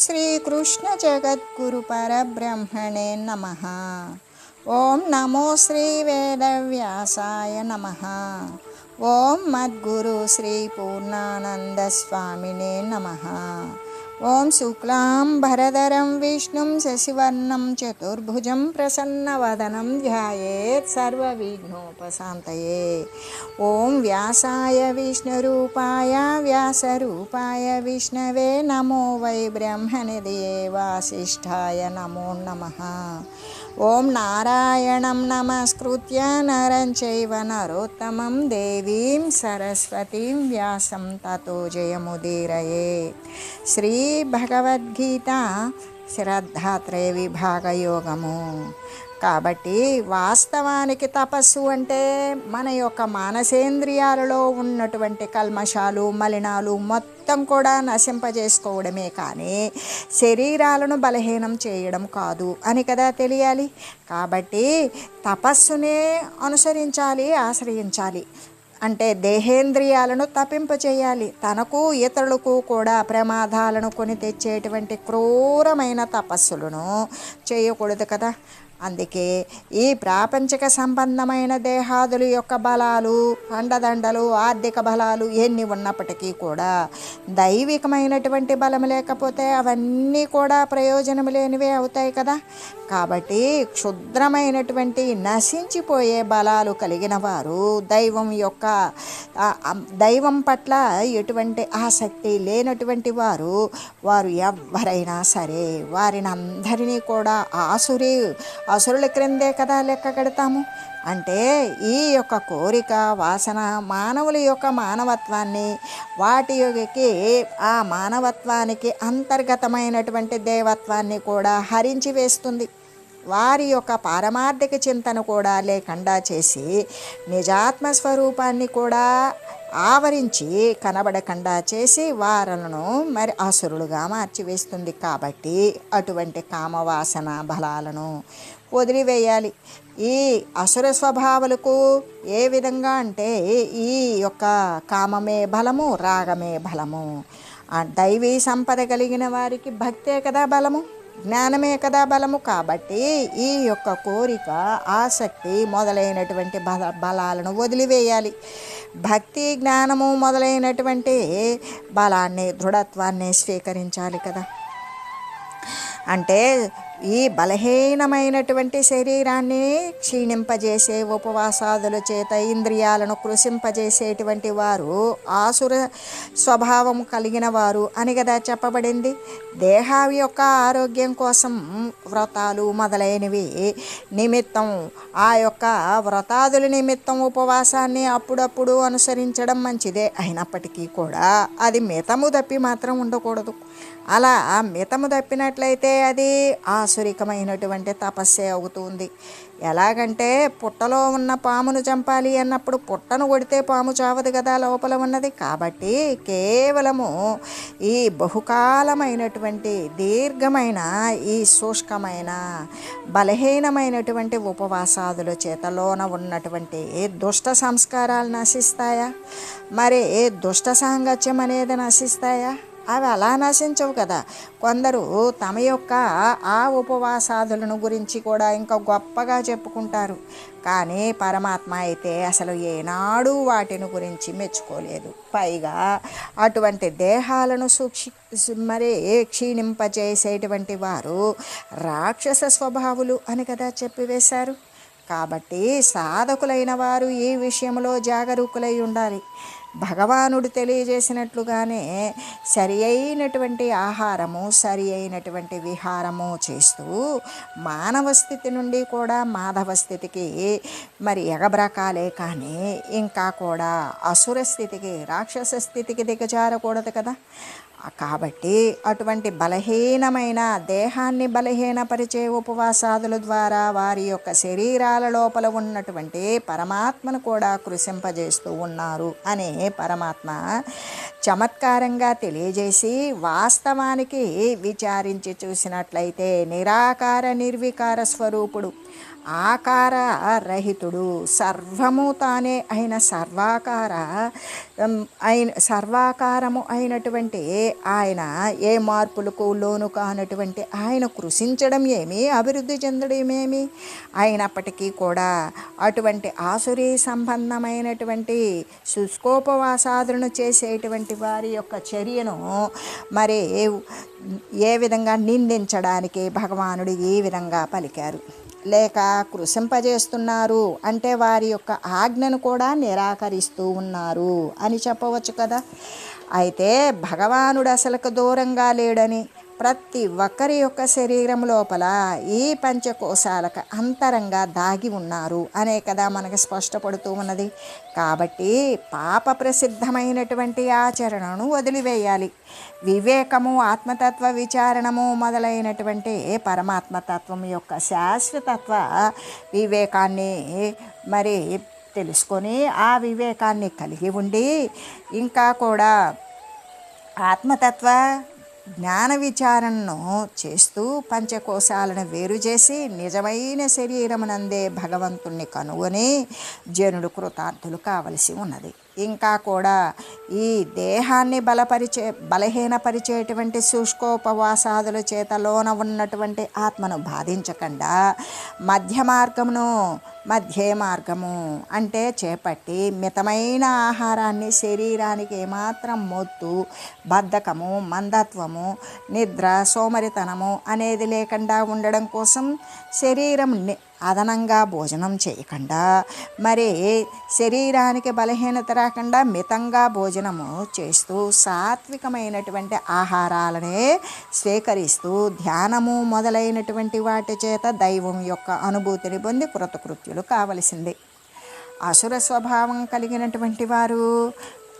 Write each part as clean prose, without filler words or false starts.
శ్రీకృష్ణ జగద్గురు పరబ్రహ్మణే నమః. ఓం నమో శ్రీ వేదవ్యాసాయ నమః. ఓం మద్గురు శ్రీ పూర్ణానంద స్వామినే నమః. ఓం శుక్లాంబరధరం విష్ణుం శశివర్ణం చతుర్భుజం ప్రసన్నవదనం ధ్యాయేత్ సర్వవిఘ్నోపశాంతయే. ఓం వ్యాసాయ విష్ణురూపాయ వ్యాసరూపాయ విష్ణవే నమో వై బ్రహ్మనిధయే వాసిష్ఠాయ నమో నమః. ఓం నారాయణం నమస్కృత్య నరం చైవ నరోత్తమం దేవీం సరస్వతీం వ్యాసం తతో జయముదీరయే. శ్రీ భగవద్గీత శ్రద్ధాత్రయ విభాగ యోగము. కాబట్టి వాస్తవానికి తపస్సు అంటే మన యొక్క మానసేంద్రియాలలో ఉన్నటువంటి కల్మషాలు మలినాలు మొత్తం కూడా నశింపజేసుకోవడమే కానీ శరీరాలను బలహీనం చేయడం కాదు అని కదా తెలియాలి. కాబట్టి తపస్సునే అనుసరించాలి, ఆశ్రయించాలి. అంటే దేహేంద్రియాలను తప్పింపచేయాలి. తనకు ఇతరులకు కూడా ప్రమాదాలను కొని తెచ్చేటువంటి క్రూరమైన తపస్సులను చేయకూడదు కదా. అందుకే ఈ ప్రాపంచిక సంబంధమైన దేహాదుల యొక్క బలాలు, అండదండలు, ఆర్థిక బలాలు ఎన్ని ఉన్నప్పటికీ కూడా దైవికమైనటువంటి బలం లేకపోతే అవన్నీ కూడా ప్రయోజనం లేనివే అవుతాయి కదా. కాబట్టి క్షుద్రమైనటువంటి నశించిపోయే బలాలు కలిగిన వారు దైవం పట్ల ఎటువంటి ఆసక్తి లేనటువంటి వారు ఎవరైనా సరే వారిని అందరినీ కూడా అసురుల క్రిందే కదా లెక్క కడతాము. అంటే ఈ యొక్క కోరిక వాసన మానవుల యొక్క మానవత్వాన్ని, వాటి యొక్కకి ఆ మానవత్వానికి అంతర్గతమైనటువంటి దేవత్వాన్ని కూడా హరించి వేస్తుంది. వారి యొక్క పారమార్థిక చింతన కూడా లేకుండా చేసి నిజాత్మ స్వరూపాన్ని కూడా ఆవరించి కనబడకుండా చేసి వారలను మరి అసురులుగా మార్చివేస్తుంది. కాబట్టి అటువంటి కామవాసన బలాలను వదిలివేయాలి. ఈ అసుర స్వభావాలకు ఏ విధంగా అంటే ఈ యొక్క కామమే బలము, రాగమే బలము. ఆ దైవీ సంపద కలిగిన వారికి భక్తే కదా బలము, జ్ఞానమే కదా బలము. కాబట్టి ఈ యొక్క కోరిక, ఆసక్తి మొదలైనటువంటి బలాలను వదిలివేయాలి. భక్తి, జ్ఞానము మొదలైనటువంటి బలాన్ని, దృఢత్వాన్ని స్వీకరించాలి కదా. అంటే ఈ బలహీనమైనటువంటి శరీరాన్ని క్షీణింపజేసే ఉపవాసాదుల చేత ఇంద్రియాలను కృషింపజేసేటువంటి వారు ఆసుర స్వభావం కలిగిన వారు అని కదా చెప్పబడింది. దేహం యొక్క ఆరోగ్యం కోసం వ్రతాలు మొదలైనవి నిమిత్తం, ఆ యొక్క వ్రతాదుల నిమిత్తం ఉపవాసాన్ని అప్పుడప్పుడు అనుసరించడం మంచిదే. అయినప్పటికీ కూడా అది మితము తప్పి మాత్రం ఉండకూడదు. అలా మితము తప్పినట్లయితే అది ఆసురికమైనటువంటి తపస్సే అవుతుంది. ఎలాగంటే పుట్టలో ఉన్న పామును చంపాలి అన్నప్పుడు పుట్టను కొడితే పాము చావదు కదా లోపల ఉన్నది. కాబట్టి కేవలము ఈ బహుకాలమైనటువంటి దీర్ఘమైన ఈ శుష్కమైన బలహీనమైనటువంటి ఉపవాసాదుల చేతలోన ఉన్నటువంటి దుష్ట సంస్కారాలు నశిస్తాయా? మరి దుష్ట సాంగత్యం అనేది నశిస్తాయా? అవి అలా నశించవు కదా. కొందరు తమ యొక్క ఆ ఉపవాసాదులను గురించి కూడా ఇంకా గొప్పగా చెప్పుకుంటారు. కానీ పరమాత్మ అయితే అసలు ఏనాడు వాటిని గురించి మెచ్చుకోలేదు. పైగా అటువంటి దేహాలను క్షీణింపజేసేటువంటి వారు రాక్షస స్వభావులు అని కదా చెప్పివేశారు. కాబట్టి సాధకులైన వారు ఈ విషయంలో జాగరూకులై ఉండాలి. భగవానుడు తెలియజేసినట్లుగానే సరి అయినటువంటి ఆహారము, సరి అయినటువంటి విహారము చేస్తూ మానవ స్థితి నుండి కూడా మాధవ స్థితికి మరి ఎగబ్రకాలే కానీ ఇంకా కూడా అసుర స్థితికి, రాక్షస స్థితికి దిగజారకూడదు కదా. కాబట్టి అటువంటి బలహీనమైన దేహాన్ని బలహీనపరిచే ఉపవాసాదుల ద్వారా వారి యొక్క శరీరాల లోపల ఉన్నటువంటి పరమాత్మను కూడా కృషింపజేస్తూ ఉన్నారు అనే పరమాత్మ చమత్కారంగా తెలియజేసి, వాస్తవానికి విచారించి చూసినట్లయితే నిరాకార నిర్వికార స్వరూపుడు ఆకార రహితుడు, సర్వము తానే అయిన సర్వాకారము అయినటువంటి ఆయన ఏ మార్పులకు లోను కానటువంటి ఆయన కృషించడం ఏమి, అభివృద్ధి చెందడం ఏమి అయినప్పటికీ కూడా అటువంటి ఆసురీ సంబంధమైనటువంటి శుష్కోపవాసాదులను చేసేటువంటి వారి యొక్క చర్యను మరి ఏ విధంగా నిందించడానికి భగవానుడు ఈ విధంగా పలికారు. లేక కృషింపజేస్తున్నారు అంటే వారి యొక్క ఆజ్ఞను కూడా నిరాకరిస్తూ ఉన్నారు అని చెప్పవచ్చు కదా. అయితే భగవానుడు అసలుకు దూరంగా లేడని, ప్రతి ఒక్కరి యొక్క శరీరం లోపల ఈ పంచకోశాలకు అంతరంగా దాగి ఉన్నారు అనే కదా మనకి స్పష్టపడుతూ ఉన్నది. కాబట్టి పాప ప్రసిద్ధమైనటువంటి ఆచరణను వదిలివేయాలి. వివేకము, ఆత్మతత్వ విచారణము మొదలైనటువంటి పరమాత్మతత్వం యొక్క శాశ్వతత్వ వివేకాన్ని మరి తెలుసుకొని ఆ వివేకాన్ని కలిగి ఉండి ఇంకా కూడా ఆత్మతత్వ జ్ఞాన విచారణను చేస్తూ పంచకోశాలను వేరు చేసి నిజమైన శరీరమునందే భగవంతుణ్ణి కనుగొని జనుడు కృతార్థులు కావలసి ఉన్నది. ఇంకా కూడా ఈ దేహాన్ని బలహీనపరిచేటువంటి శుష్కోపవాసాదుల చేతలోన ఉన్నటువంటి ఆత్మను బాధించకుండా మధ్య మార్గము అంటే చేపట్టి మితమైన ఆహారాన్ని, శరీరానికి ఏమాత్రం మొత్తు, బద్ధకము, మందత్వము, నిద్ర, సోమరితనము అనేది లేకుండా ఉండడం కోసం శరీరం అదనంగా భోజనం చేయకుండా, మరి శరీరానికి బలహీనత రాకుండా మితంగా భోజనము చేస్తూ సాత్వికమైనటువంటి ఆహారాలనే స్వీకరిస్తూ ధ్యానము మొదలైనటువంటి వాటి చేత దైవం యొక్క అనుభూతిని పొంది కృతకృత్యులు కావలసింది. అసుర స్వభావం కలిగినటువంటి వారు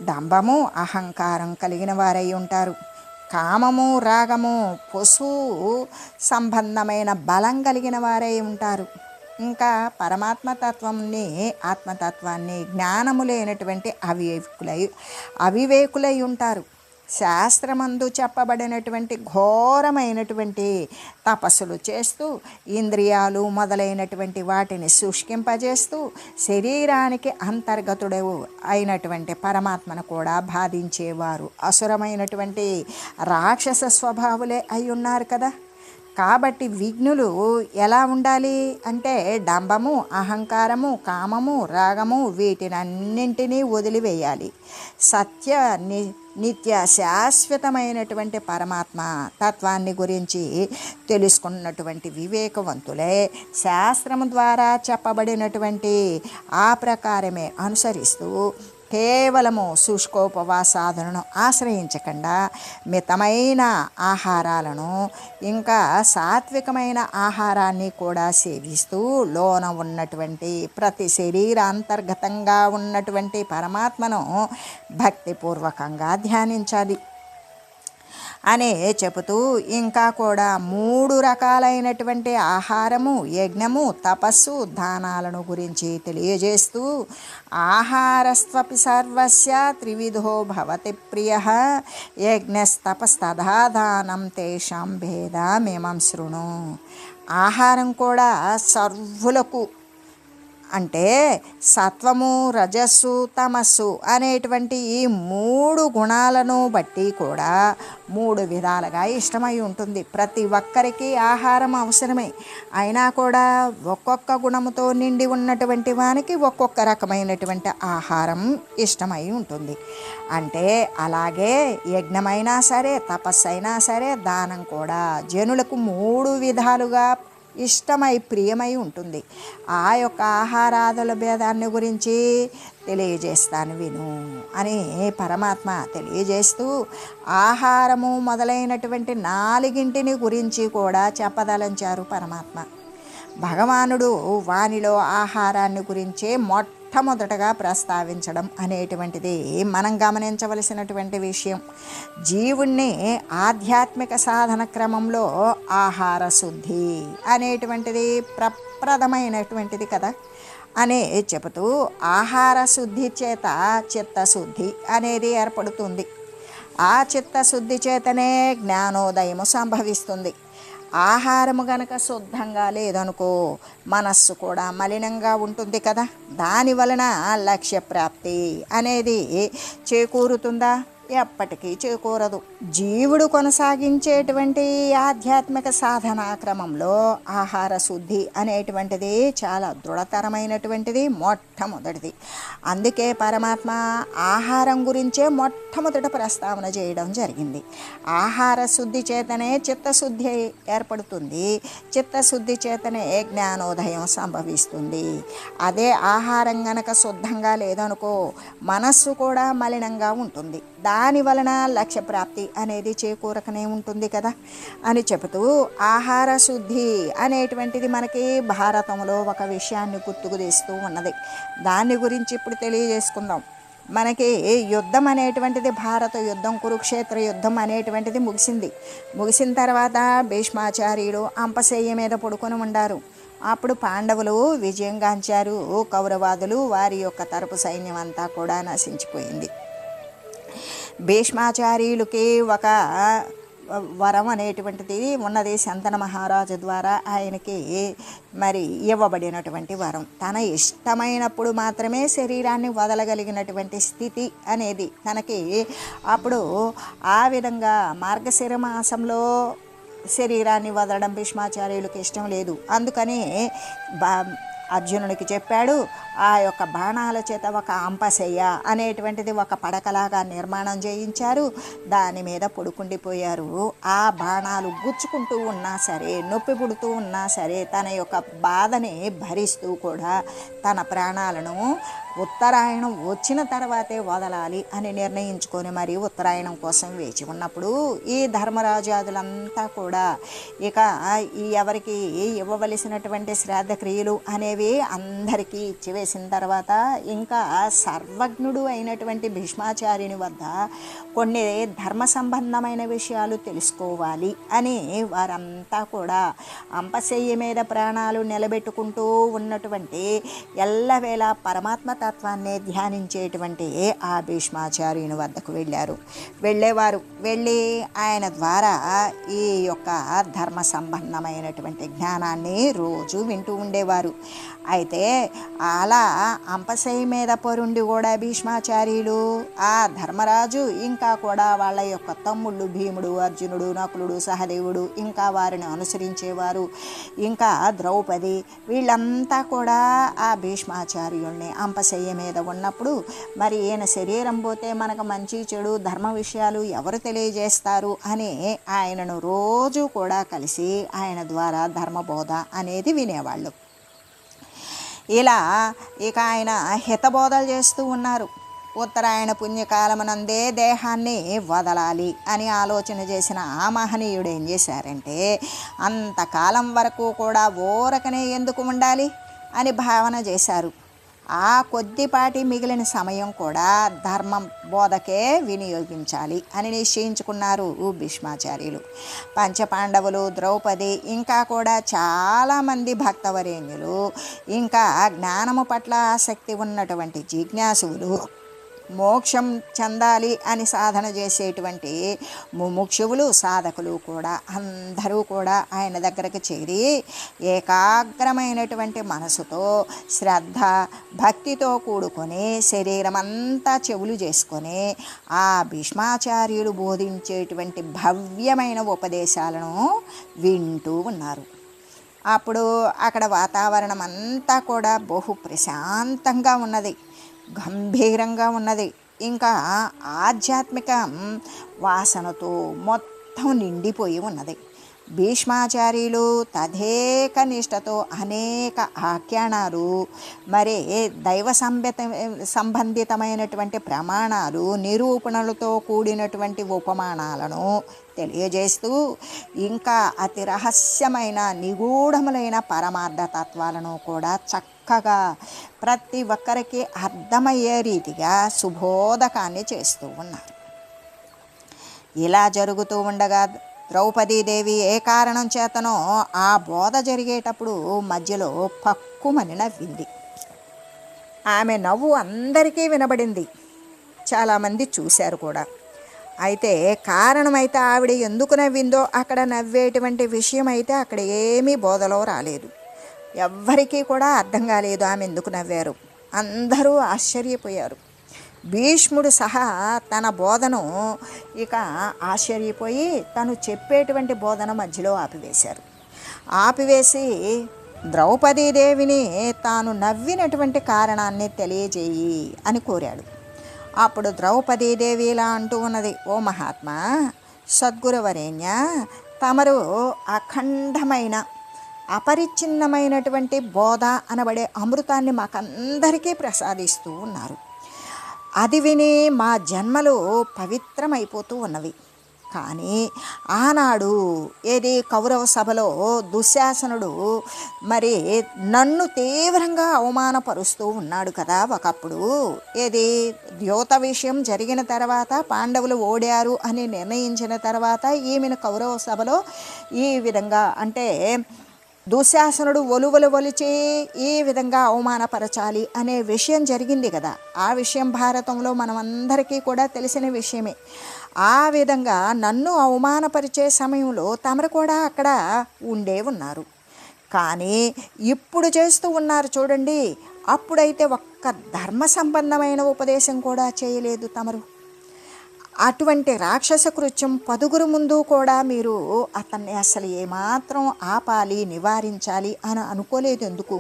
డంబము, అహంకారం కలిగిన వారై ఉంటారు. కామము, రాగము, పశువు సంబంధమైన బలం కలిగిన వారై ఉంటారు. ఇంకా ఆత్మతత్వాన్ని జ్ఞానము లేనటువంటి అవివేకులై ఉంటారు. శాస్త్రమందు చెప్పబడినటువంటి ఘోరమైనటువంటి తపస్సులు చేస్తూ ఇంద్రియాలు మొదలైనటువంటి వాటిని శుష్కింపజేస్తూ శరీరానికి అంతర్గతుడు అయినటువంటి పరమాత్మను కూడా బాధించేవారు అసురమైనటువంటి రాక్షస స్వభావులే అయి ఉన్నారు కదా. కాబట్టి విఘ్నులు ఎలా ఉండాలి అంటే డంబము, అహంకారము, కామము, రాగము వీటినన్నింటినీ వదిలివేయాలి. నిత్య శాశ్వతమైనటువంటి పరమాత్మ తత్వాన్ని గురించి తెలుసుకున్నటువంటి వివేకవంతులే శాస్త్రము ద్వారా చెప్పబడినటువంటి ఆ ప్రకారమే అనుసరిస్తూ కేవలము శుష్కోపవాసాదులను ఆశ్రయించకుండా మితమైన ఆహారాలను ఇంకా సాత్వికమైన ఆహారాన్ని కూడా సేవిస్తూ లోన ఉన్నటువంటి ప్రతి శరీరాంతర్గతంగా ఉన్నటువంటి పరమాత్మను భక్తిపూర్వకంగా ధ్యానించాలి అనే చెబుతూ ఇంకా కూడా 3 రకాలైనటువంటి ఆహారము, యజ్ఞము, తపస్సు, దానాలను గురించి తెలియజేస్తూ ఆహారస్త్వపి సర్వస్య త్రివిధో భవతి ప్రియః యజ్ఞస్తపస్తథా దానం తేషాం భేదమిమం శృణు. ఆహారం కూడా సర్వులకు అంటే సత్వము, రజస్సు, తమస్సు అనేటువంటి ఈ 3 గుణాలను బట్టి కూడా 3 విధాలుగా ఇష్టమై ఉంటుంది. ప్రతి ఒక్కరికి ఆహారం అవసరమే. అయినా కూడా ఒక్కొక్క గుణముతో నిండి ఉన్నటువంటి వానికి ఒక్కొక్క రకమైనటువంటి ఆహారం ఇష్టమై ఉంటుంది. అంటే అలాగే యజ్ఞమైనా సరే, తపస్సు అయినా సరే, దానం కూడా జనులకు 3 విధాలుగా ఇష్టమై ప్రియమై ఉంటుంది. ఆ యొక్క ఆహారాదుల భేదాన్ని గురించి తెలియజేస్తాను విను అని పరమాత్మ తెలియజేస్తూ ఆహారము మొదలైనటువంటి 4 గురించి కూడా చెప్పదలంచారు పరమాత్మ. భగవానుడు వానిలో ఆహారాన్ని గురించే మొట్టమొదటగా ప్రస్తావించడం అనేటువంటిది మనం గమనించవలసినటువంటి విషయం. జీవుణ్ణి ఆధ్యాత్మిక సాధన క్రమంలో ఆహార శుద్ధి అనేటువంటిది ప్రప్రదమైనటువంటిది కదా అనే చెబుతూ ఆహార శుద్ధి చేత చిత్తశుద్ధి అనేది ఏర్పడుతుంది. ఆ చిత్తశుద్ధి చేతనే జ్ఞానోదయము సంభవిస్తుంది. ఆహారము గనక శుద్ధంగా లేదనుకో మనస్సు కూడా మలినంగా ఉంటుంది కదా. దాని వలన లక్ష్యప్రాప్తి అనేది చేకూరుతుందా? ఎప్పటికీ చేకూరదు. జీవుడు కొనసాగించేటువంటి ఆధ్యాత్మిక సాధనా క్రమంలో ఆహార శుద్ధి అనేటువంటిది చాలా దృఢతరమైనటువంటిది, మొట్టమొదటిది. అందుకే పరమాత్మ ఆహారం గురించే మొట్టమొదట ప్రస్తావన చేయడం జరిగింది. ఆహార శుద్ధి చేతనే చిత్తశుద్ధి ఏర్పడుతుంది, చిత్తశుద్ధి చేతనే జ్ఞానోదయం సంభవిస్తుంది. అదే ఆహారం గనక శుద్ధంగా లేదనుకో మనస్సు కూడా మలినంగా ఉంటుంది. దాని వలన లక్ష్యప్రాప్తి అనేది చేకూరకనే ఉంటుంది కదా అని చెబుతూ ఆహార శుద్ధి అనేటువంటిది మనకి భారతంలో ఒక విషయాన్ని గుర్తుకు తెస్తూ ఉన్నది. దాని గురించి ఇప్పుడు తెలియజేసుకుందాం. మనకి యుద్ధం అనేటువంటిది, భారత యుద్ధం, కురుక్షేత్ర యుద్ధం అనేటువంటిది ముగిసిన తర్వాత భీష్మాచార్యులు అంపశయ్య మీద పడుకొని ఉండారు. అప్పుడు పాండవులు విజయం గాంచారు. కౌరవాదులు వారి యొక్క తరపు సైన్యం అంతా కూడా నశించిపోయింది. భీష్మాచార్యులకి ఒక వరం అనేటువంటిది ఉన్నది. శంతన మహారాజు ద్వారా ఆయనకి మరి ఇవ్వబడినటువంటి వరం. తన ఇష్టమైనప్పుడు మాత్రమే శరీరాన్ని వదలగలిగినటువంటి స్థితి అనేది తనకి అప్పుడు ఆ విధంగా మార్గశిర మాసంలో శరీరాన్ని వదలడం భీష్మాచార్యులకు ఇష్టం లేదు. అందుకని అర్జునుడికి చెప్పాడు. ఆ యొక్క బాణాల చేత ఒక అంపశయ్య అనేటువంటిది ఒక పడకలాగా నిర్మాణం చేయించారు. దాని మీద పడుకుండిపోయారు. ఆ బాణాలు గుచ్చుకుంటూ ఉన్నా సరే, నొప్పి పుడుతూ ఉన్నా సరే, తన యొక్క బాధని భరిస్తూ కూడా తన ప్రాణాలను ఉత్తరాయణం వచ్చిన తర్వాతే వదలాలి అని నిర్ణయించుకొని మరి ఉత్తరాయణం కోసం వేచి ఉన్నప్పుడు ఈ ధర్మరాజాదులంతా కూడా ఇక ఎవరికి ఇవ్వవలసినటువంటి శ్రాద్ధ క్రియలు అనేవి అందరికీ ఇచ్చివేసిన తర్వాత ఇంకా సర్వజ్ఞుడు అయినటువంటి భీష్మాచార్యుని వద్ద కొన్ని ధర్మ సంబంధమైన విషయాలు తెలుసుకోవాలి అని వారంతా కూడా అంపశయ్య మీద ప్రాణాలు నిలబెట్టుకుంటూ ఉన్నటువంటి ఎల్లవేళ పరమాత్మ తత్వాన్ని ధ్యానించేటువంటి ఆ భీష్మాచార్యుని వద్దకు వెళ్ళేవారు. వెళ్ళి ఆయన ద్వారా ఈ యొక్క ధర్మ సంబంధమైనటువంటి జ్ఞానాన్ని రోజు వింటూ ఉండేవారు. అయితే అలా అంపశయ్య మీద పరుండి కూడా భీష్మాచార్యులు ఆ ధర్మరాజు ఇంకా కూడా వాళ్ళ యొక్క తమ్ముళ్ళు భీముడు, అర్జునుడు, నకులుడు, సహదేవుడు ఇంకా వారిని అనుసరించేవారు. ఇంకా ద్రౌపది వీళ్ళంతా కూడా ఆ భీష్మాచార్యుల్ని అంపశయ్య మీద ఉన్నప్పుడు మరి ఈయన శరీరం పోతే మనకు మంచి చెడు ధర్మ విషయాలు ఎవరు తెలియజేస్తారు అని ఆయనను రోజు కూడా కలిసి ఆయన ద్వారా ధర్మబోధ అనేది వినేవాళ్ళు. ఇలా ఇక ఆయన హితబోధలు చేస్తూ ఉన్నారు. ఉత్తరాయణ పుణ్యకాలమునందే దేహాన్ని వదలాలి అని ఆలోచన చేసిన ఆ మహనీయుడు ఏం చేశారంటే అంతకాలం వరకు కూడా ఊరకనే ఎందుకు ఉండాలి అని భావన చేశారు. ఆ కొద్దిపాటి మిగిలిన సమయం కూడా ధర్మం బోధకే వినియోగించాలి అని నిశ్చయించుకున్నారు భీష్మాచార్యులు. పంచపాండవులు, ద్రౌపది ఇంకా కూడా చాలామంది భక్తవరేణ్యులు ఇంకా జ్ఞానము పట్ల ఆసక్తి ఉన్నటువంటి జిజ్ఞాసువులు, మోక్షం చెందాలి అని సాధన చేసేటువంటి ముముక్షువులు, సాధకులు కూడా అందరూ కూడా ఆయన దగ్గరకు చేరి ఏకాగ్రమైనటువంటి మనసుతో శ్రద్ధ భక్తితో కూడుకొని శరీరం అంతా చెవులు చేసుకొని ఆ భీష్మాచార్యులు బోధించేటువంటి భవ్యమైన ఉపదేశాలను వింటూ ఉన్నారు. అప్పుడు అక్కడ వాతావరణం అంతా కూడా బహు ప్రశాంతంగా ఉన్నది, గంభీరంగా ఉన్నది. ఇంకా ఆధ్యాత్మిక వాసనతో మొత్తం నిండిపోయి ఉన్నది. భీష్మాచార్యులు తదేక నిష్టతో అనేక ఆఖ్యానాలు మరి దైవ సంబంధితమైనటువంటి ప్రమాణాలు, నిరూపణలతో కూడినటువంటి ఉపమానాలను తెలియజేస్తూ ఇంకా అతి రహస్యమైన నిగూఢములైన పరమార్థ తత్వాలను కూడా చక్కగా ప్రతి ఒక్కరికి అర్థమయ్యే రీతిగా సుబోధకాన్ని చేస్తూ ఉన్నారు. ఇలా జరుగుతూ ఉండగా ద్రౌపదీదేవి ఏ కారణం చేతనో ఆ బోధ జరిగేటప్పుడు మధ్యలో పక్కుమని నవ్వింది. ఆమె నవ్వు అందరికీ వినబడింది, చాలామంది చూశారు కూడా. అయితే కారణమైతే ఆవిడ ఎందుకు నవ్విందో అక్కడ నవ్వేటువంటి విషయం అయితే అక్కడ ఏమీ బోధలో రాలేదు. ఎవ్వరికీ కూడా అర్థం కాలేదు ఆమె ఎందుకు నవ్వారు. అందరూ ఆశ్చర్యపోయారు. భీష్ముడు సహా తన బోధను ఇక ఆశ్చర్యపోయి తను చెప్పేటువంటి బోధన మధ్యలో ఆపివేశారు. ఆపివేసి ద్రౌపదీదేవిని తాను నవ్వినటువంటి కారణాన్ని తెలియజేయి అని కోరాడు. అప్పుడు ద్రౌపదీదేవి ఇలా అంటూ ఉన్నది, ఓ మహాత్మా, సద్గురువరేణ్య, తమరు అఖండమైన అపరిచ్ఛిన్నమైనటువంటి బోధ అనబడే అమృతాన్ని మాకందరికీ ప్రసాదిస్తూ ఉన్నారు. అది విని మా జన్మలు పవిత్రమైపోతూ ఉన్నవి. కానీ ఆనాడు ఏది కౌరవ సభలో దుశ్శాసనుడు మరి నన్ను తీవ్రంగా అవమానపరుస్తూ ఉన్నాడు కదా. ఒకప్పుడు ఏది ద్యోత విషయం జరిగిన తర్వాత పాండవులు ఓడారు అని నిర్ణయించిన తర్వాత ఈమెను కౌరవ సభలో ఈ విధంగా అంటే దుశ్శాసనుడు ఒలిచి ఈ విధంగా అవమానపరచాలి అనే విషయం జరిగింది కదా. ఆ విషయం భారతంలో మనమందరికీ కూడా తెలిసిన విషయమే. ఆ విధంగా నన్ను అవమానపరిచే సమయంలో తమరు కూడా అక్కడ ఉన్నారు. కానీ ఇప్పుడు చేస్తూ ఉన్నారు చూడండి, అప్పుడైతే ఒక్క ధర్మ సంబంధమైన ఉపదేశం కూడా చేయలేదు తమరు. అటువంటి రాక్షస కృత్యం 10 ముందు కూడా మీరు అతన్ని అసలు ఏమాత్రం ఆపాలి, నివారించాలి అని అనుకోలేదు. ఎందుకు?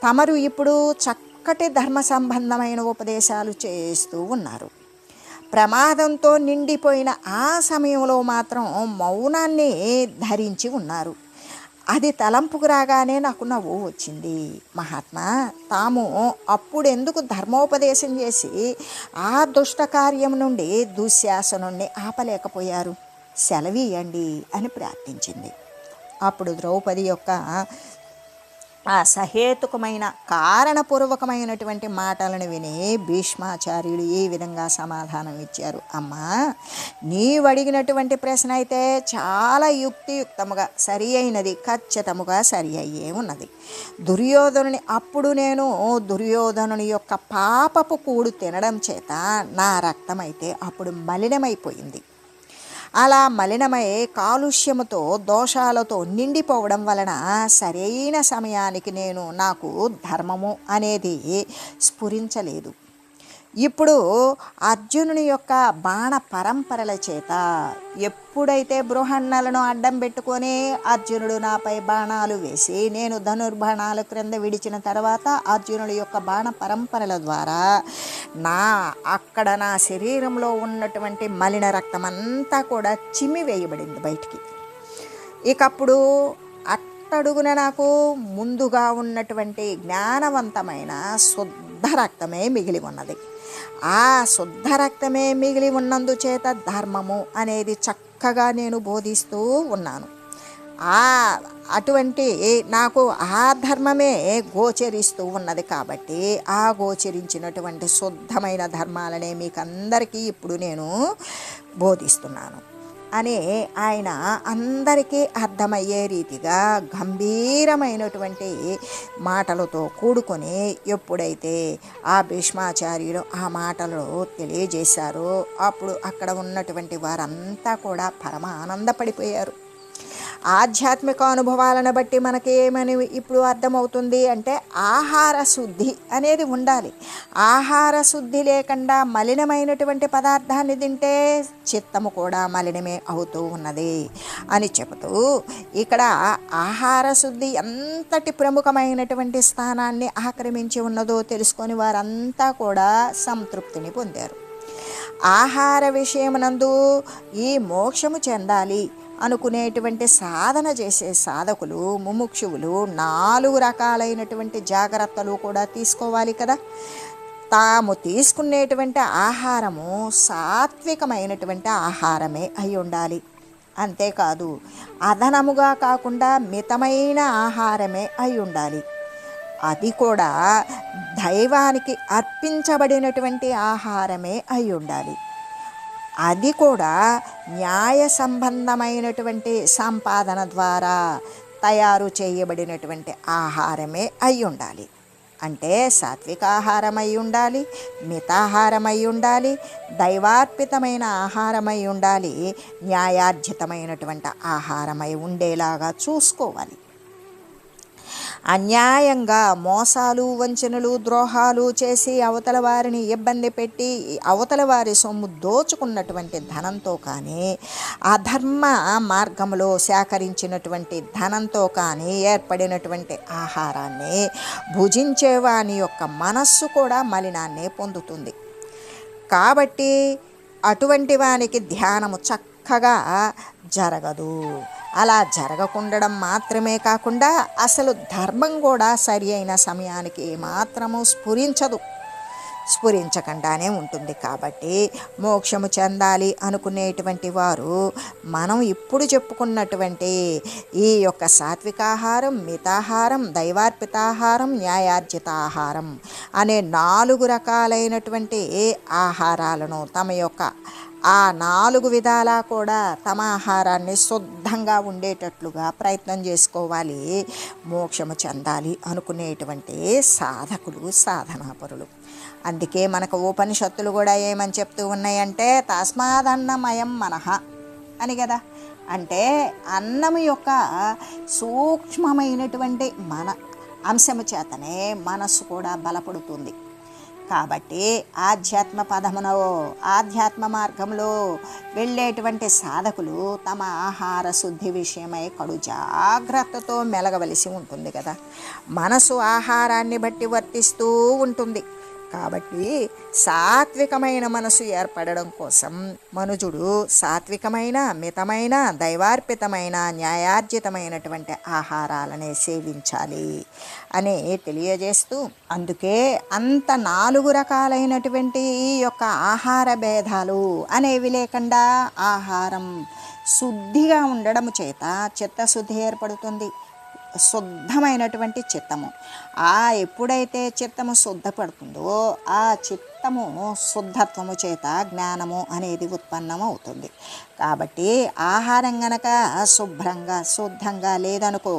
తమరు ఇప్పుడు చక్కటి ధర్మ సంబంధమైన ఉపదేశాలు చేస్తూ ఉన్నారు. ప్రమాదంతో నిండిపోయిన ఆ సమయంలో మాత్రం మౌనాన్ని ధరించి ఉన్నారు. అది తలంపుకు రాగానే నాకు నవ్వు వచ్చింది. మహాత్మా, తాము అప్పుడెందుకు ధర్మోపదేశం చేసి ఆ దుష్ట కార్యం నుండి దుశ్శాసనుణ్ణి ఆపలేకపోయారు? సెలవీయండి అని ప్రార్థించింది. అప్పుడు ద్రౌపది యొక్క ఆ సహేతుకమైన కారణపూర్వకమైనటువంటి మాటలను విని భీష్మాచార్యులు ఈ విధంగా సమాధానం ఇచ్చారు. అమ్మా, నీవు అడిగినటువంటి ప్రశ్న అయితే చాలా యుక్తియుక్తముగా సరి అయినది, ఖచ్చితముగా సరి అయ్యే ఉన్నది. అప్పుడు నేను దుర్యోధనుని యొక్క పాపపు కూడు తినడం చేత నా రక్తమైతే అప్పుడు మలినమైపోయింది. అలా మలినమై కాలుష్యముతో దోషాలతో నిండిపోవడం వలన సరైన సమయానికి నాకు ధర్మము అనేది స్ఫురించలేదు. ఇప్పుడు అర్జునుని యొక్క బాణ పరంపరల చేత ఎప్పుడైతే బృహన్నలను అడ్డం పెట్టుకొని అర్జునుడు నాపై బాణాలు వేసి నేను ధనుర్బాణాలు క్రింద విడిచిన తర్వాత అర్జునుడి యొక్క బాణ పరంపరల ద్వారా అక్కడ నా శరీరంలో ఉన్నటువంటి మలిన రక్తం అంతా కూడా చిమ్మివేయబడింది బయటికి. ఇకప్పుడు అట్టడుగున నాకు ముందుగా ఉన్నటువంటి జ్ఞానవంతమైన శుద్ధ రక్తమే మిగిలి ఉన్నది. ఆ శుద్ధ రక్తమే మిగిలి ఉన్నందుచేత ధర్మము అనేది చక్కగా నేను బోధిస్తూ ఉన్నాను. అటువంటి నాకు ఆ ధర్మమే గోచరిస్తూ ఉన్నది కాబట్టి ఆ గోచరించినటువంటి శుద్ధమైన ధర్మాలనే మీకందరికీ ఇప్పుడు నేను బోధిస్తున్నాను అని ఆయన అందరికీ అర్థమయ్యే రీతిగా గంభీరమైనటువంటి మాటలతో కూడుకొని ఎప్పుడైతే ఆ భీష్మాచార్యులు ఆ మాటలు తెలియజేశారో అప్పుడు అక్కడ ఉన్నటువంటి వారంతా కూడా పరమ ఆనందపడిపోయారు. ఆధ్యాత్మిక అనుభవాలను బట్టి మనకి ఏమని ఇప్పుడు అర్థమవుతుంది అంటే ఆహార శుద్ధి అనేది ఉండాలి. ఆహార శుద్ధి లేకుండా మలినమైనటువంటి పదార్థాన్ని తింటే చిత్తము కూడా మలినమే అవుతూ ఉన్నది అని చెబుతూ ఇక్కడ ఆహార శుద్ధి ఎంతటి ప్రముఖమైనటువంటి స్థానాన్ని ఆక్రమించి ఉన్నదో తెలుసుకొని వారంతా కూడా సంతృప్తిని పొందారు. ఆహార విషయమునందు ఈ మోక్షము చెందాలి అనుకునేటువంటి సాధన చేసే సాధకులు ముముక్షువులు 4 రకాలైనటువంటి జాగ్రత్తలు కూడా తీసుకోవాలి కదా. తాము తీసుకునేటువంటి ఆహారము సాత్వికమైనటువంటి ఆహారమే అయి ఉండాలి. అంతేకాదు అదనముగా కాకుండా మితమైన ఆహారమే అయి ఉండాలి. అది కూడా దైవానికి అర్పించబడినటువంటి ఆహారమే అయి ఉండాలి. అది కూడా న్యాయ సంబంధమైనటువంటి సంపాదన ద్వారా తయారు చేయబడినటువంటి ఆహారమే అయి ఉండాలి అంటే సాత్వికాహారమై ఉండాలి, మితాహారమై ఉండాలి, దైవార్పితమైన ఆహారమై ఉండాలి, న్యాయార్జితమైనటువంటి ఆహారమై ఉండేలాగా చూసుకోవాలి. అన్యాయంగా మోసాలు, వంచనలు, ద్రోహాలు చేసి అవతల వారిని ఇబ్బంది పెట్టి అవతల వారి సొమ్ము దోచుకున్నటువంటి ధనంతో కానీ, అధర్మ మార్గంలో సేకరించినటువంటి ధనంతో కానీ ఏర్పడినటువంటి ఆహారాన్ని భుజించేవాని యొక్క మనస్సు కూడా మలినాన్నే పొందుతుంది. కాబట్టి అటువంటి వానికి ధ్యానము చక్కగా జరగదు. అలా జరగకుండడం మాత్రమే కాకుండా అసలు ధర్మం కూడా సరి అయిన సమయానికి ఏమాత్రము స్ఫురించకుండానే ఉంటుంది. కాబట్టి మోక్షము చెందాలి అనుకునేటువంటి వారు మనం ఇప్పుడు చెప్పుకున్నటువంటి ఈ యొక్క సాత్వికాహారం, మితాహారం, దైవార్పితాహారం, న్యాయార్జిత ఆహారం అనే 4 రకాలైనటువంటి ఆహారాలను తమ యొక్క ఆ 4 విధాలా కూడా తమ ఆహారాన్ని శుద్ధంగా ఉండేటట్లుగా ప్రయత్నం చేసుకోవాలి మోక్షము చెందాలి అనుకునేటువంటి సాధకులు, సాధనాపరులు. అందుకే మనకు ఉపనిషత్తులు కూడా ఏమని చెప్తూ ఉన్నాయంటే తస్మాదన్నమయం మనః అని కదా. అంటే అన్నము యొక్క సూక్ష్మమైనటువంటి మన అంశము చేతనే మనస్సు కూడా బలపడుతుంది. కాబట్టి ఆధ్యాత్మ మార్గంలో వెళ్ళేటువంటి సాధకులు తమ ఆహార శుద్ధి విషయమై కడు జాగ్రత్తతో మెలగవలసి ఉంటుంది కదా. మనసు ఆహారాన్ని బట్టి వర్తిస్తూ ఉంటుంది. కాబట్టి సాత్వికమైన మనసు ఏర్పడడం కోసం మనుజుడు సాత్వికమైన, మితమైన, దైవార్పితమైన, న్యాయార్జితమైనటువంటి ఆహారాలనే సేవించాలి అని తెలియజేస్తూ, అందుకే అంత 4 రకాలైనటువంటి ఈ యొక్క ఆహార భేదాలు అనేవి లేకుండా ఆహారం శుద్ధిగా ఉండడం చేత చిత్తశుద్ధి ఏర్పడుతుంది. శుద్ధమైనటువంటి చిత్తము ఎప్పుడైతే చిత్తము శుద్ధపడుతుందో ఆ చిత్తము శుద్ధత్వము చేత జ్ఞానము అనేది ఉత్పన్నమవుతుంది. కాబట్టి ఆహారం గనక శుద్ధంగా లేదనుకో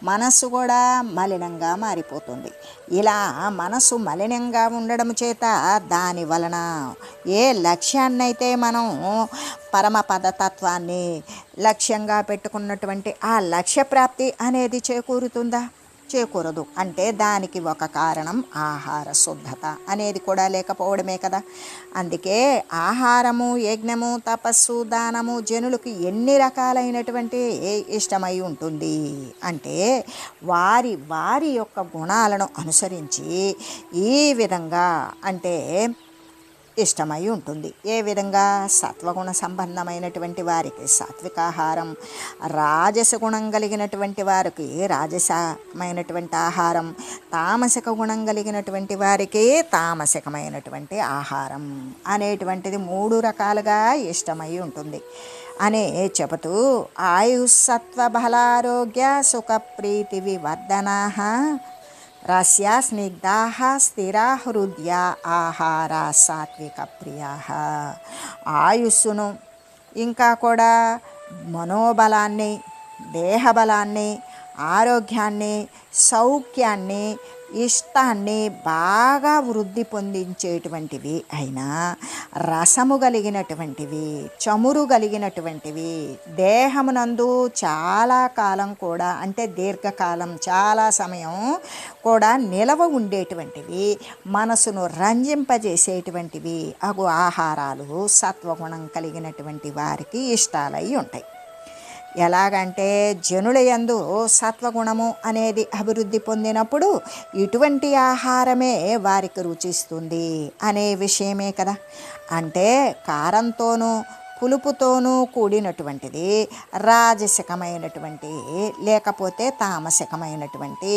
మనస్సు కూడా మలినంగా మారిపోతుంది. ఇలా మనస్సు మలినంగా ఉండడం చేత దాని వలన ఏ లక్ష్యాన్నైతే మనం పరమపదతత్వాన్ని లక్ష్యంగా పెట్టుకున్నటువంటి ఆ లక్ష్య ప్రాప్తి అనేది చేకూరదు. అంటే దానికి ఒక కారణం ఆహార శుద్ధత అనేది కూడా లేకపోవడమే కదా. అందుకే ఆహారము, యజ్ఞము, తపస్సు, దానము జనులకు ఎన్ని రకాలైనటువంటి ఇష్టమై ఉంటుంది అంటే వారి యొక్క గుణాలను అనుసరించి ఈ విధంగా అంటే ఇష్టమై ఉంటుంది. ఏ విధంగా? సత్వగుణ సంబంధమైనటువంటి వారికి సాత్వికాహారం, రాజస గుణం కలిగినటువంటి వారికి రాజసమైనటువంటి ఆహారం, తామసిక గుణం కలిగినటువంటి వారికి తామసికమైనటువంటి ఆహారం అనేటువంటిది 3 రకాలుగా ఇష్టమై ఉంటుంది అని చెబుతూ ఆయుస్సత్వ బలారోగ్య సుఖ ప్రీతి వివర్ధనా రస్య స్నిగ్ధాః స్థిరా హృద్యా ఆహార సాత్విక ప్రియాః. ఆయుస్సును ఇంకా కూడా మనోబలాన్ని, దేహబలాన్ని, ఆరోగ్యాన్ని, సౌఖ్యాన్ని, ఇష్టాన్ని బాగా వృద్ధి పొందించేటువంటివి అయినా రసము కలిగినటువంటివి, చమురు కలిగినటువంటివి, దేహమునందు చాలా కాలం కూడా అంటే దీర్ఘకాలం చాలా సమయం కూడా నిలవ ఉండేటువంటివి, మనసును రంజింపజేసేటువంటివి ఆహారాలు సత్వగుణం కలిగినటువంటి వారికి ఇష్టాలై ఉంటాయి. ఎలాగంటే జనుల యందు సత్వగుణము అనేది అభివృద్ధి పొందినప్పుడు ఇటువంటి ఆహారమే వారికి రుచిస్తుంది అనే విషయమే కదా. అంటే కారంతోనూ పులుపుతోనూ కూడినటువంటిది రాజసికమైనటువంటి లేకపోతే తామసికమైనటువంటి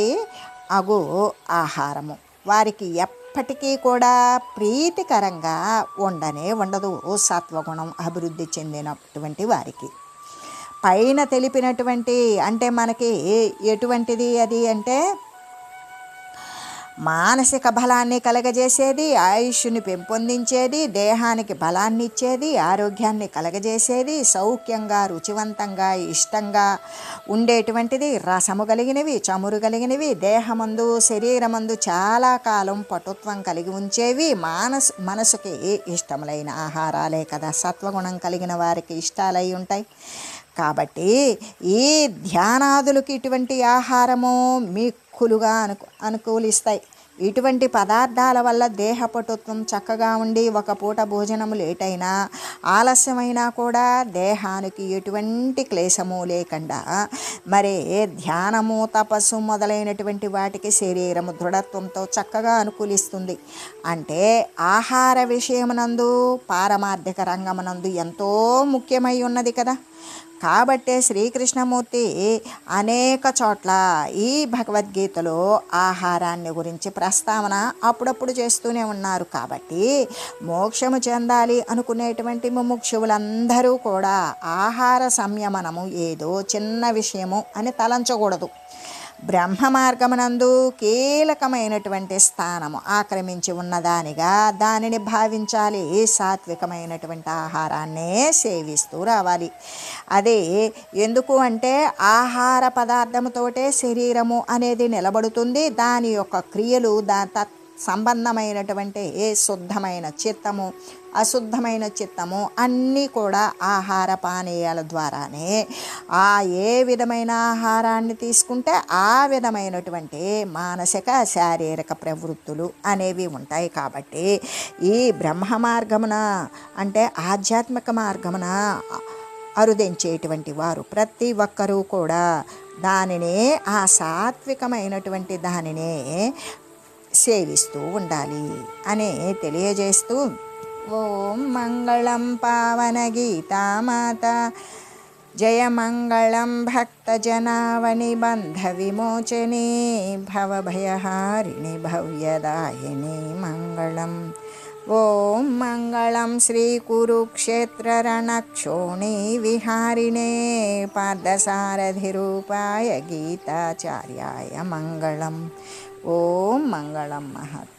ఆహారము వారికి ఎప్పటికీ కూడా ప్రీతికరంగా ఉండదు సత్వగుణం అభివృద్ధి చెందినటువంటి వారికి. పైన తెలిపినటువంటి అంటే మనకి ఎటువంటిది అది అంటే మానసిక బలాన్ని కలగజేసేది, ఆయుష్ని పెంపొందించేది, దేహానికి బలాన్ని ఇచ్చేది, ఆరోగ్యాన్ని కలగజేసేది, సౌఖ్యంగా రుచివంతంగా ఇష్టంగా ఉండేటువంటిది, రసము కలిగినవి, చమురు కలిగినవి, దేహమందు శరీరమందు చాలా కాలం పటుత్వం కలిగి ఉంచేవి, మనసుకి ఇష్టములైన ఆహారాలే కదా సత్వగుణం కలిగిన వారికి ఇష్టాలై ఉంటాయి. కాబట్టి ఈ ధ్యానాదులకి ఇటువంటి ఆహారము మిక్కులుగా అనుకూలిస్తాయి. ఇటువంటి పదార్థాల వల్ల దేహపటుత్వం చక్కగా ఉండి ఒక పూట భోజనం లేట్ అయినా ఆలస్యమైనా కూడా దేహానికి ఎటువంటి క్లేశము లేకుండా మరి ధ్యానము తపస్సు మొదలైనటువంటి వాటికి శరీరము దృఢత్వంతో చక్కగా అనుకూలిస్తుంది. అంటే ఆహార విషయమునందు పారమార్థిక రంగమునందు ఎంతో ముఖ్యమై ఉన్నది కదా. కాబట్టే శ్రీకృష్ణమూర్తి అనేక చోట్ల ఈ భగవద్గీతలో ఆహారాన్ని గురించి ప్రస్తావన అప్పుడప్పుడు చేస్తూనే ఉన్నారు. కాబట్టి మోక్షము చెందాలి అనుకునేటువంటి ముముక్షువులందరూ కూడా ఆహార సంయమనము ఏదో చిన్న విషయము అని తలంచకూడదు. బ్రహ్మ మార్గమునందు కీలకమైనటువంటి స్థానము ఆక్రమించి ఉన్నదానిగా దానిని భావించాలి. సాత్వికమైనటువంటి ఆహారాన్నే సేవిస్తూ రావాలి. అదే ఎందుకు అంటే ఆహార పదార్థముతోటే శరీరము అనేది నిలబడుతుంది. దాని యొక్క క్రియలు సంబంధమైనటువంటి శుద్ధమైన చిత్తము అశుద్ధమైన చిత్తము అన్నీ కూడా ఆహార పానీయాల ద్వారానే ఏ విధమైన ఆహారాన్ని తీసుకుంటే ఆ విధమైనటువంటి మానసిక శారీరక ప్రవృత్తులు అనేవి ఉంటాయి. కాబట్టి ఈ బ్రహ్మ మార్గమున అంటే ఆధ్యాత్మిక మార్గమున అరుదించేటువంటి వారు ప్రతి ఒక్కరూ కూడా దానినే ఆ సాత్వికమైనటువంటి దానినే సేవిస్తూ ఉండాలి అని తెలియజేస్తూ ఓం మంగళం పావన గీతామాత జయ మంగళం భక్తజనావని బంధ విమోచనే భవభయహారిణి భవ్యదాయిని మంగళం. ఓం మంగళం శ్రీ కురుక్షేత్ర రణక్షోణి విహారిణే పార్థసారథి రూపాయ గీతాచార్యాయ మంగళం. ఓం మంగళం మహత్.